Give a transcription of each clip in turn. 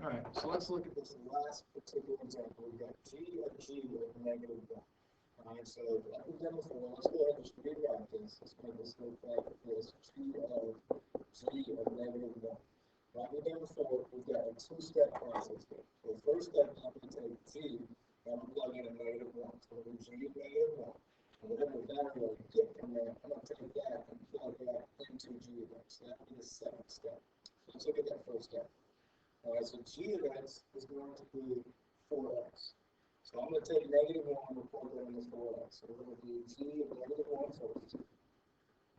All right, so let's look at this last particular example. We've got g of -1. All right, so like we've done before, let's go ahead and just rewrite this. Let's make this look like this: g of -1. Like we've done before, we've got a two-step process here. So the first step, I'm going to take g and I'm plug in a -1. So we're going to g of -1. And whatever value I get from there, I'm going to take that and plug that into g of x. So that would be the second step. So let's look at that first step. All right, so g of x is going to be 4x. So I'm going to take -1 and plug that into 4x. So we're going to do g of -1 first,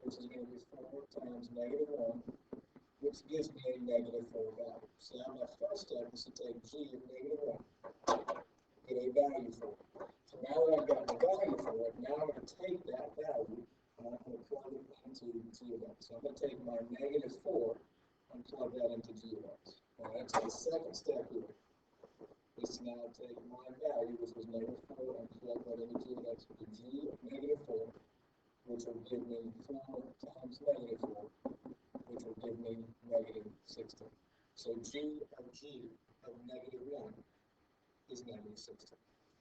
which is going to be 4 times -1, which gives me a -4 value. So now my first step is to take g of -1, get a value for it. So now that I've got the value for it, now I'm going to take that value and I'm going to plug it into g of x. So I'm going to take my -4 and plug that into g of x. All right, so the second step here is to now take my value, which was -4, and plug that into g of x with the g of -4, which will give me 4 times -4, which will give me -16. So g of -1 is -16.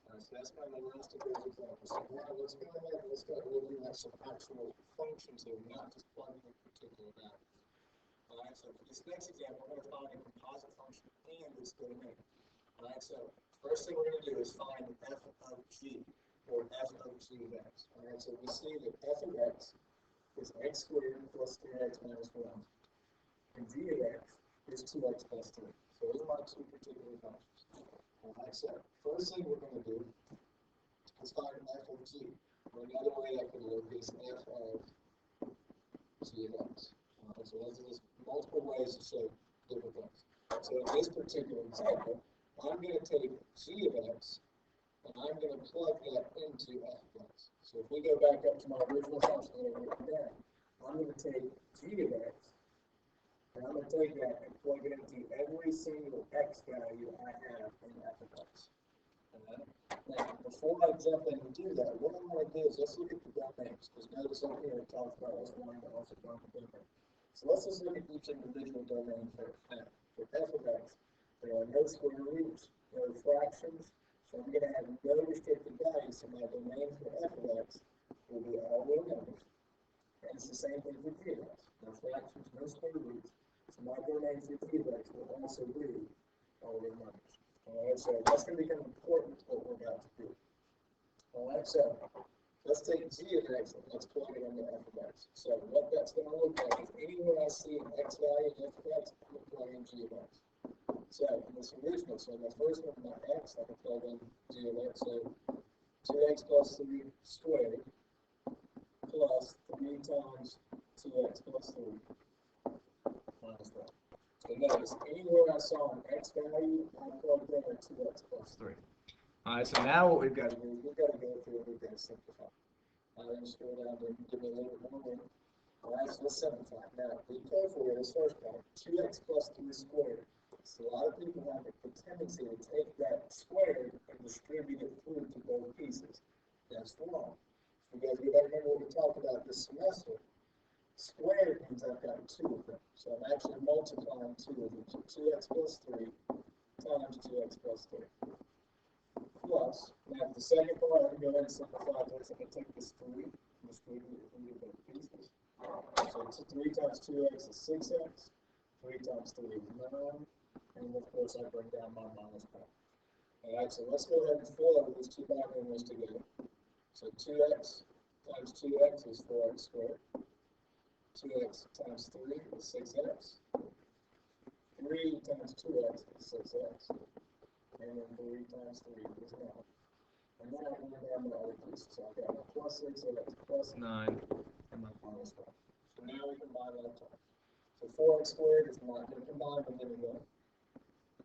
All right, so that's my last of those examples. So now let's go ahead and let's start looking at some actual functions here, not just plugging a particular value. All right, so for this next example, we're going to find a composite function and its domain. All right, so first thing we're going to do is find f of g, or f of g of x. All right, so we see that f of x is x squared plus 3x minus 1, and g of x is 2x plus 3. So those are my two particular functions. All right, so first thing we're going to do is find f of g. Or another way I could look is f of g of x. So those are just multiple ways to show different things. So in this particular example, I'm going to take g of x and I'm going to plug that into f of x. So if we go back up to my original function that I wrote down, I'm going to take g of x and I'm going to take that and plug it into every single x value I have in f of x. Right? Now, before I jump in and do that, what I want to do is let's look at the domains, because notice up here it talks about us wanting to also find the domain. So let's just look at each individual domain first. Now, for f of x, there are no square roots, no fractions, so I'm going to have no restricted values, so my domain for f of x will be all real numbers. And it's the same thing for g of x. No fractions, no square roots, so my domain for g of x will also be all real numbers. Alright, so that's going to become important to what we're about to do. Alright, so let's take g of x and let's plug it into f of x. So what that's going to look like is anywhere I see an x value in f of x, I'm going to plug in g of x. So in this original, so my first one, my x, I can plug in g of x. So 2x plus 3 squared plus 3 times 2x plus 3 minus 1. So notice, anywhere I saw an x value, I plugged in a 2x plus 3. All right, so now what we've got to do is we've got to go through and we've got to simplify. All right, let's scroll down and give me a little bit more room. All right, so let's simplify. Now, be careful with this first part. 2x plus 3 squared. So a lot of people have the tendency to take that squared and distribute it through to both pieces. That's wrong. So you guys got to remember what we talked about this semester. Squared means I've got 2 of them. So I'm actually multiplying 2 of them. So 2x plus 3 times 2x plus 3. Plus, now the second part, I'm going to go ahead and simplify this. I'm going to take this 3 and distribute it into both pieces. So 3 times 2x is 6x. 3 times 3 is 9. And of course, I bring down my minus 1. Alright, so let's go ahead and fill these two binomials together. So 2x times 2x is 4x squared. 2x times 3 is 6x. 3 times 2x is 6x. And then 3 times 3 is 9. And then I can bring down my other pieces. So I've got my plus 6x plus 9 and my minus 1. So now we combine that time. So 4x squared is not going to combine with anything.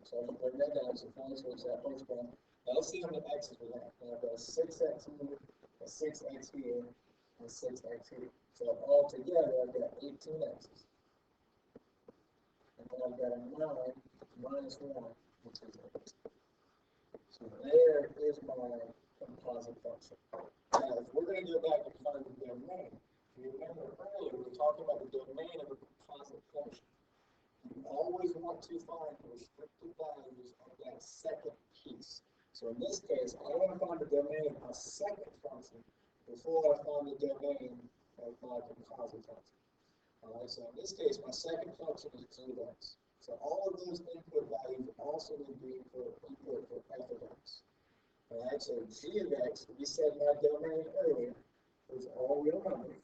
So I'm going to bring that down. So 4x squared is that first one. Now let's see how many x's we have. Now I've got a 6x here, a 6x here, and a 6x here. So all together, I've got 18 x's. And then I've got a 9 minus 1, which is 8. So there is my composite function. Now, if we're going to go back and find the domain, you remember earlier we were talking about the domain of a composite function. You always always want to find the restricted values of that second piece. So in this case, I want to find the domain of my second function before I find the domain of my composite function. Alright, so in this case, my second function is g of x. So all of those input values also need to be input for f of x. Alright, so g of x, we said my domain earlier, is all real numbers.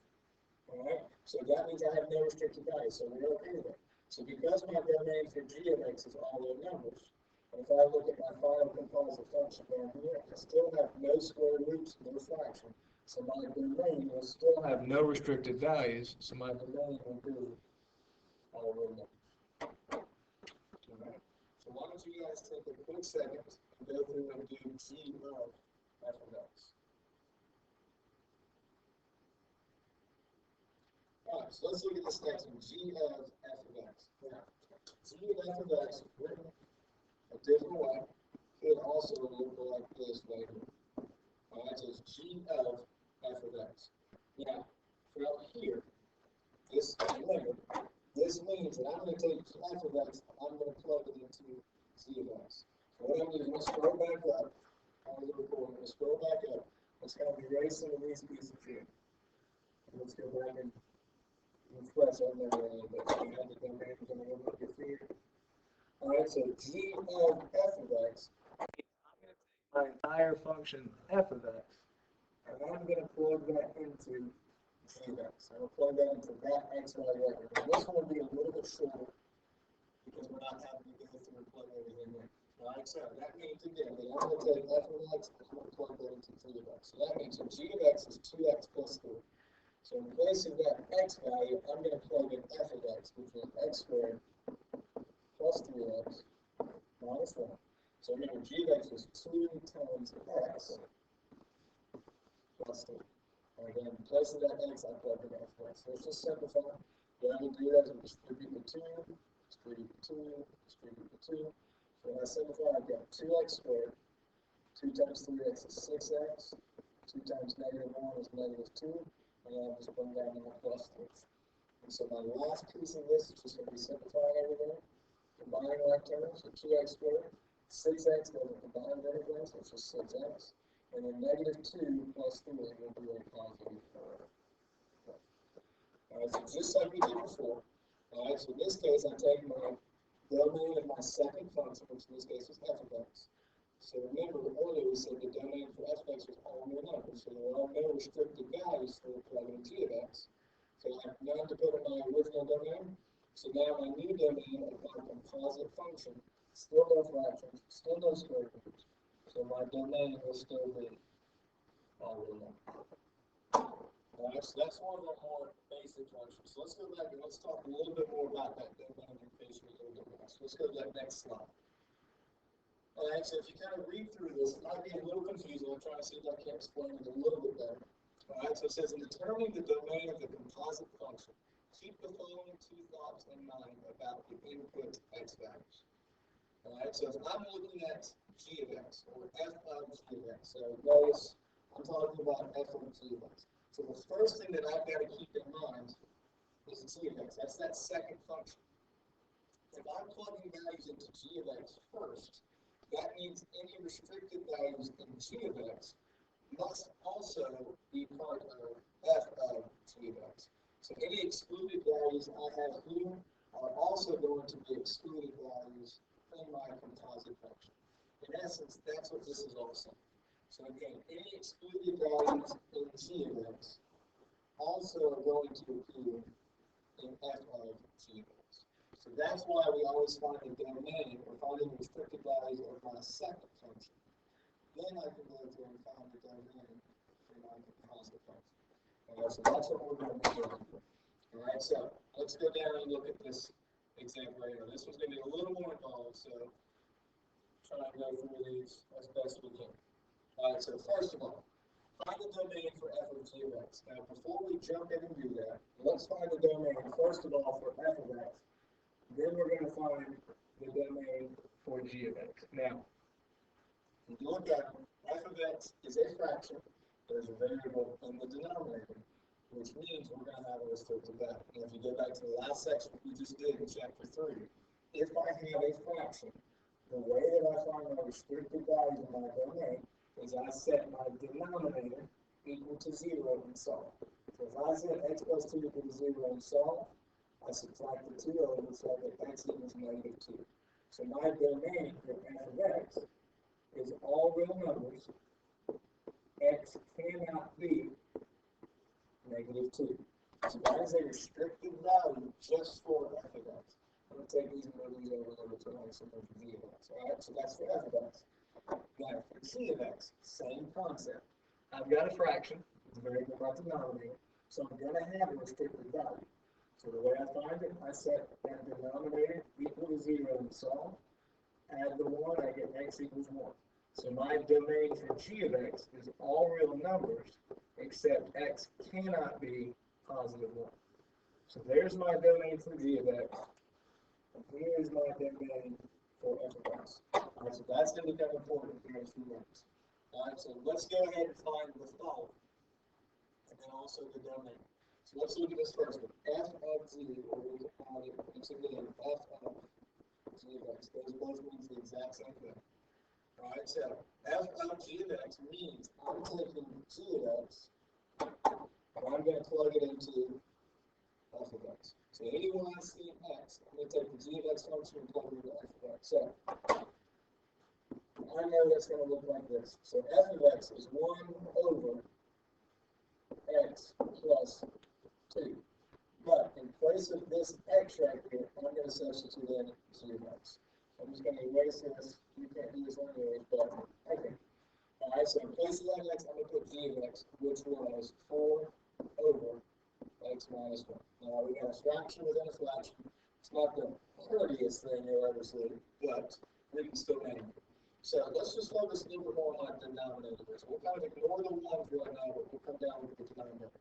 Alright, so that means I have no restricted values, so we're okay with it. So because my domain for g of x is all real numbers, and if I look at my final composite function down here, I still have no square roots, no fraction. So my domain will still have no restricted values, so my domain will be all real numbers. Alright, so why don't you guys take a quick second and go through and do g of f of x. Alright, so let's look at this next one, g of f of x. Now, g of f of x is written a different way. It also look like this later. Alright, so it's g of f of x. Now, from here, this limit, this means that I'm going to take f of x and I'm going to plug it into g of x. So what I'm going to do is I'm going to scroll back up on the report. I'm going to scroll back up. Let's kind of erase some of these pieces here. Let's go back and refresh on that a little bit. So we have the domain is going to look at here. Alright, so g of f of x, I'm going to take my entire function f of x, and I'm going to plug that into g of x. I'm going to plug that into that x, y, record. And this one will be a little bit shorter because we're not having to go through and plug everything in. Alright, so that means again that I'm going to take f of x and I'm going to plug that into g of x. So that means that g of x is 2x plus 3. So in place of that x value, I'm going to plug in f of x, which is x squared plus 3x minus 1. So remember, g of x is 2 times x plus 3. And again, in place of that x, I plug in f of x. So let's just simplify. What I will do is distribute the 2, distribute the 2, distribute the 2. So when I simplify, I've got 2x squared. 2 times 3x is 6x. 2 times negative 1 is negative 2. And I'll just bring down my plus 3. And so my last piece of this is just going to be simplifying everything. Combining like terms, so 2x squared, 6x doesn't combine anything, so it's just 6x. And then negative 2 plus 3 will be a positive 4. Alright, so just like we did before. Alright, so in this case, I take my domain of my second function, which in this case is f of x. So remember, earlier we said the domain for f of x was all real numbers, so there are no restricted values for plugging in g of x. So I have none to put in my original domain. So now my new domain of my composite function, still no fractions, still no square roots. So my domain will still be all real numbers. Alright, so that's one of the more basic functions. So let's go back and let's talk a little bit more about that domain in case you're a little bit lost. Let's go to that next slide. Alright, so if you kind of read through this, it might be a little confusing. I'm trying to see if I can explain it a little bit better. Alright, so it says in determining the domain of the composite function, keep the following two thoughts in mind about the input x values. Alright, so if I'm looking at g of x, or f of g of x, so notice I'm talking about f of g of x. So the first thing that I've got to keep in mind is g of x. That's that second function. If I'm plugging values into g of x first, that means any restricted values in g of x must also be part of f of g of x. So any excluded values I have here are also going to be excluded values in my composite function. In essence, that's what this is all saying. So again, any excluded values in g of x also are going to appear in f of g of x. So that's why we always find the domain or finding the restricted values of my second function. Then I can go through and find the domain for my composite function. So that's what we're going to be doing. Alright, so let's go down and look at this example right here. This one's going to be a little more involved, so try and go through these as best we can. Alright, so first of all, find the domain for f of g of x. Now, before we jump in and do that, let's find the domain, first of all, for f of x. Then we're going to find the domain for g of x. Now, if you look at it, f of x is a fraction. There's a variable in the denominator, which means we're going to have a restricted value. And if you go back to the last section we just did in chapter 3, if I have a fraction, the way that I find my restricted values in my domain is I set my denominator equal to 0 and solve. So if I set x plus 2 equal to 0 and solve, I subtract the 2 over so that x equals negative 2. So my domain for f of x is all real numbers. X cannot be negative 2. So that is a restricted value just for f of x. I'm going to take these and move these over to like something for g of x. Alright, so that's for f of x. Now for g of x, same concept. I've got a fraction, it's very good about the denominator, so I'm going to have a restricted value. So the way I find it, I set that denominator equal to 0 and solve. Add the 1, I get x equals 1. So my domain for g of x is all real numbers, except x cannot be positive 1. So there's my domain for g of x, and here's my domain for f of x. Alright, so that's going to become important here in a few minutes. Alright, so let's go ahead and find the following, and then also the domain. So let's look at this first one. F of g, or we can call it, once again, f of g of x. Those both means the exact same thing. Alright, so f of g of x means I'm taking g of x, and I'm going to plug it into f of x. So anyone I see x, I'm going to take the g of x function and plug it into f of x. So I know that's going to look like this. So f of x is 1 over x plus 2. But in place of this x right here, I'm going to substitute in g of x. I'm just going to erase this. You can't do this anyway, but I can. Alright, so in place of that x, I'm going to put g of x, which was 4 over x minus 1. Now, we got a fraction within a fraction. It's not the prettiest thing you'll ever see, but we can still name it. So let's just focus a little bit more on my denominators. We'll kind of ignore the 1 for right now, but we'll come down with the denominator.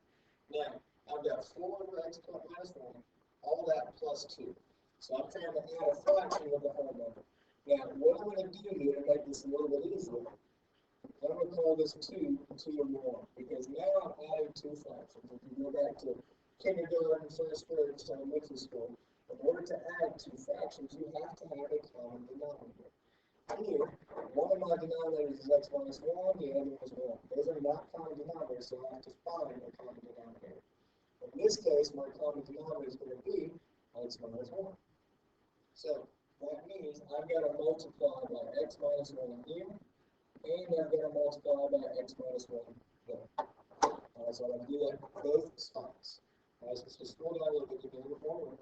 Now, I've got 4 over x minus 1, all that plus 2. So I'm trying to add a fraction with the whole number. Now, what I'm going to do here to make this a little bit easier, I'm going to call this 2 over 1, because now I'm adding two fractions. If you go back to kindergarten, first grade, elementary school, in order to add two fractions, you have to have a common denominator. Here, one of my denominators is x minus 1, the other is 1. Those are not common denominators, so I have to find a common denominator. In this case, my common denominator is going to be x minus 1. So that means I've got to multiply by x minus 1 here, and I've got to multiply by x minus 1 there. Alright, so I'm going to do that both spots. Alright, so let's just scroll down a little bit to get a little more.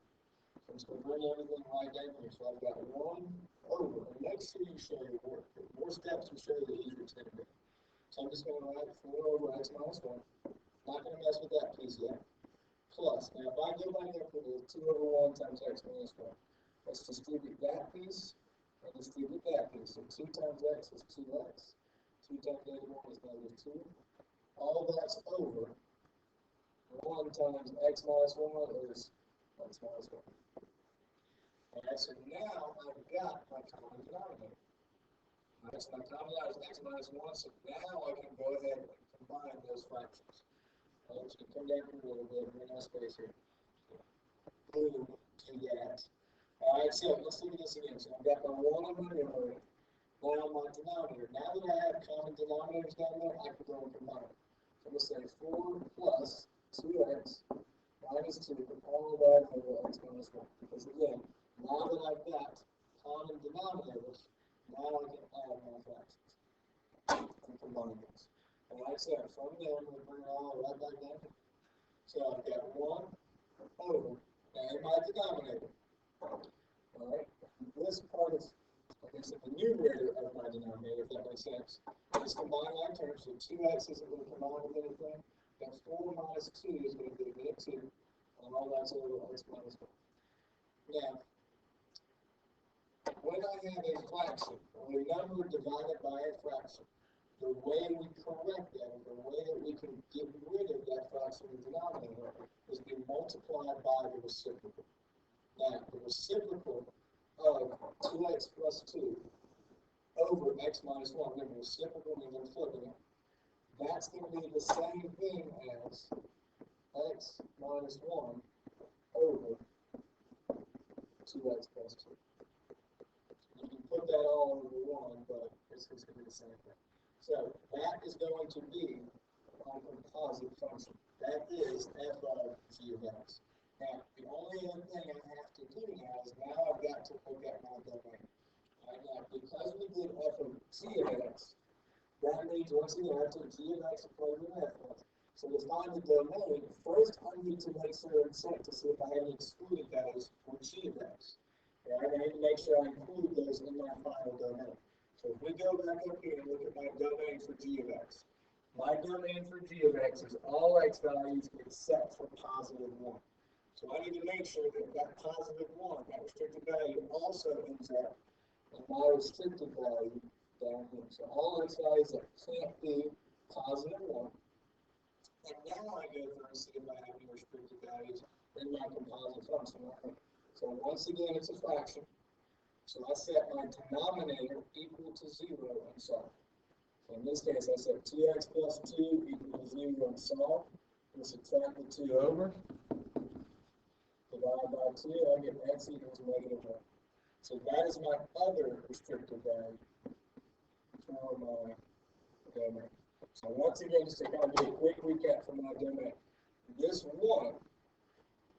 I'm just going to bring everything right down here. So I've got 1 over, and make sure you show your work. The more steps you show, the easier it's going to be. So I'm just going to write 4 over x minus 1. Not going to mess with that piece yet. Plus, now if I go back up to the 2 over 1 times x minus 1, let's distribute that piece and distribute that piece. So 2 times x is 2x. 2 times negative 1 is negative 2. All that's over 1 times x minus 1 is x minus 1. Alright, so now I've got my common denominator. Alright, so my common denominator is x minus 1, so now I can go ahead and combine those fractions. Alright, so come down here a little bit, bring my space here. Boom, to that. Alright, so let's look at this again. So I've got my 1 on my numerator, now my denominator. Now that I have common denominators down there, I can go and combine them. So I'm going to say 4 plus 2x minus 2, all of that over x minus 1. Because again, now that I've got common denominators, now I can add my fractions and combine those. And like I said, from there, I'm going to bring it all right back down. So I've got 1 over, and my denominator. Alright, this part is, like I said, the numerator of my denominator, if that makes sense. Let's combine our terms. So 2x isn't going to combine with anything. That 4 minus 2 is going to be a 2, and all that's over x minus 1. Now, when I have a fraction, or a number divided by a fraction, the way we correct that, or the way that we can get rid of that fraction in the denominator, is we multiply by the reciprocal. Now, the reciprocal of 2x plus 2 over x minus 1, remember, reciprocal means I'm flipping it, that's going to be the same thing as x minus 1 over 2x plus 2. put that all over one, but it's going to be the same thing. So that is going to be my composite function. That is f of g of x. Now, the only other thing I have to do now is now I've got to look at my domain. Right now, because we did f of g of x, that means once again I took g of x and put it in f of x. So to find the domain, first I need to make sure and check to see if I have any excluded values for g of x. Right? I need to make sure I include those in my final domain. So if we go back up here and look at my domain for g of x, my domain for g of x is all x values except for positive 1. So I need to make sure that that positive 1, that restricted value, also ends up in my restricted value down here. So all x values that can't be positive 1. And now I go through and see if I have any restricted values in my composite function. Right? So once again, it's a fraction. So I set my denominator equal to 0 and solve. So in this case, I set 2x plus 2 equal to 0 and solve. We subtract the 2 over. Divide by 2, I get x equals negative 1. So that is my other restricted value for my domain. So once again, just to kind of do a quick recap for my domain, this 1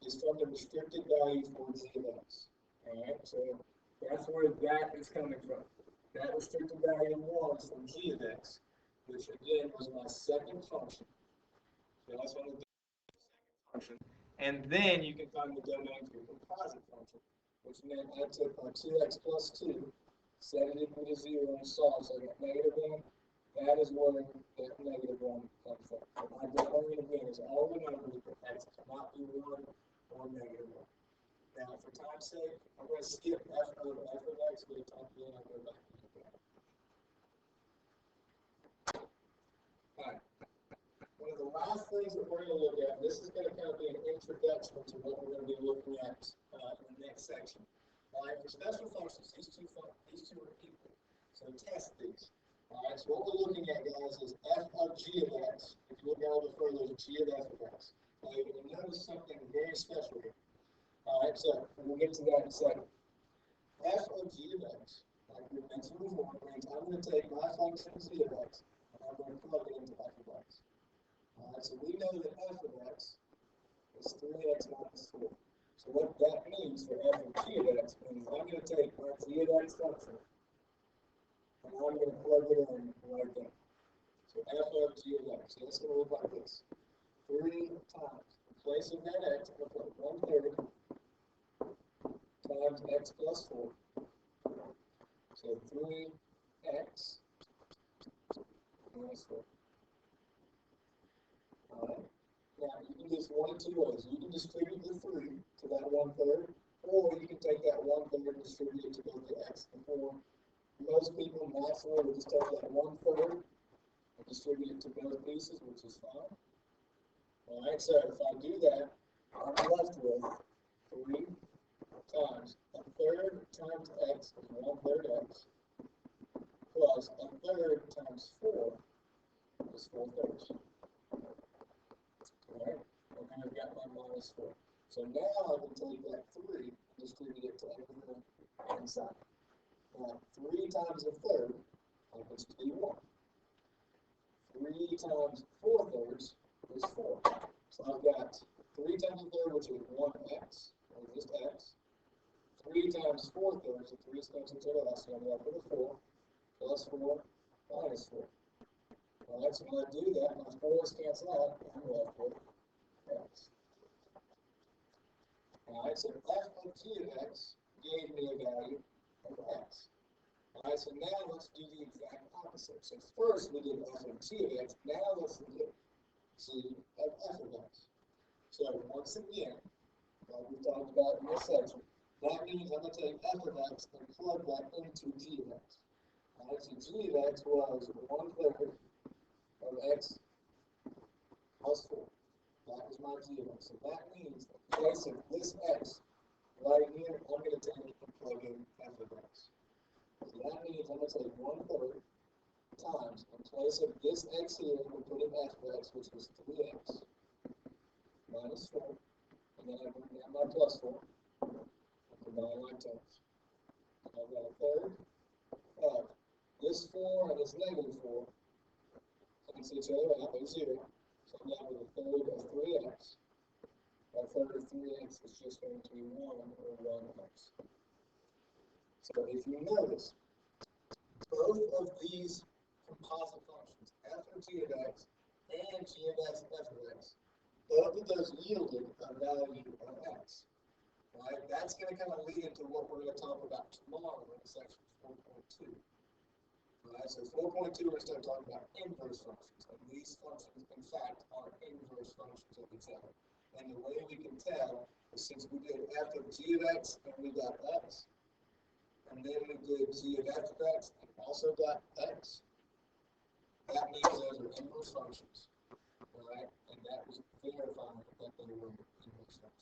is from the restricted value for g of x. Alright, so that's where that is coming from. That restricted value 1 is from g of x, which again was my second function. So that's what I'm going to do, second function. And then you can find the domain for your composite function, which meant I took my 2x plus 2, set it equal to 0 and solve. So I got negative 1. That is where that negative 1 comes from. So my domain again is all the numbers, but x cannot be 1 or negative 1. Now, for time's sake, I'm going to skip f of x, but at time being, I'll go back and look at it. Alright. One of the last things that we're going to look at, this is going to kind of be an introduction to what we're going to be looking at in the next section. Alright, for special functions, these two are equal. So test these. Alright, so what we're looking at, guys, is f of g of x. If you look a little bit further, there's g of f of x. Now, you're going to notice something very special here. Alright, so we'll get to that in a second. F of g of x, like we mentioned before, means I'm going to take my function g of x, and I'm going to plug it into f of x. Alright, so we know that f of x is 3x minus 4. So what that means for f of g of x means I'm going to take my g of x function, and I'm going to plug it in right there. So f of g of x, so it's going to look like this. 3 times, in place of that x, I'm going to put 1/3 times x plus 4. So 3x minus 4. Alright. Now you can do this one of two ways. You can distribute the 3 to that 1/3, or you can take that 1/3 and distribute it to both the x and 4. Most people naturally will just take that 1/3 and distribute it to both pieces, which is fine. Alright, so if I do that, I'm left with 3 times 1/3 times x is 1/3 x, plus 1/3 times 4 is 4/3. Alright, and then I've got my minus 4. So now I can take that 3 and distribute it to everything inside. Now, 3 times 1/3 happens to be 1. 3 times 4/3 is 4. So I've got 3 times 1/3, which is 1x, or just x. 3 times 4/3, so 3 steps into the last, so I'm left with a 4, plus 4, minus 4. Alright, so when I do that, my 4's cancel out, I'm left with x. Alright, so f of g of x gave me a value of x. Alright, so now let's do the exact opposite. So first we did f of g of x, now let's look at g of f of x. So once again, like we talked about in this section, that means I'm going to take f of x and plug that into g of x. Alright, so g of x was 1/3 of x plus 4. That is my g of x. So that means in place of this x right here, I'm going to take and plug in f of x. So that means I'm going to take 1/3 times, in place of this x here, I'm going to put in f of x, which was 3x minus 4. And then I bring down my plus 4. And combine my terms. So I've got 1/3 of this 4 and this -4 cancel each other out, they're 0. So I'm left with a third of 3x. A third of 3x is just going to be 1 or 1x. So if you notice, both of these composite functions, f of g of x and g of x f of x, both of those yielded a value of x. Right? That's going to kind of lead into what we're going to talk about tomorrow in section 4.2. Right? So 4.2, we're going to start talking about inverse functions. And these functions, in fact, are inverse functions of each other. And the way we can tell is since we did f of g of x and we got x, and then we did g of f of x and also got x, that means those are inverse functions. Right? And that was verifying that they were inverse functions.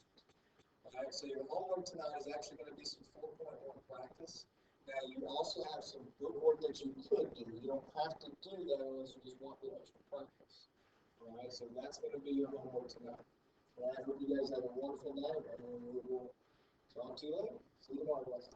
Alright, so your homework tonight is actually going to be some 4.1 practice. Now, you also have some bookwork that you could do. You don't have to do that unless you just want the extra practice. Alright, so that's going to be your homework tonight. Alright, I hope you guys have a wonderful night, and we will talk to you later. See you tomorrow, guys.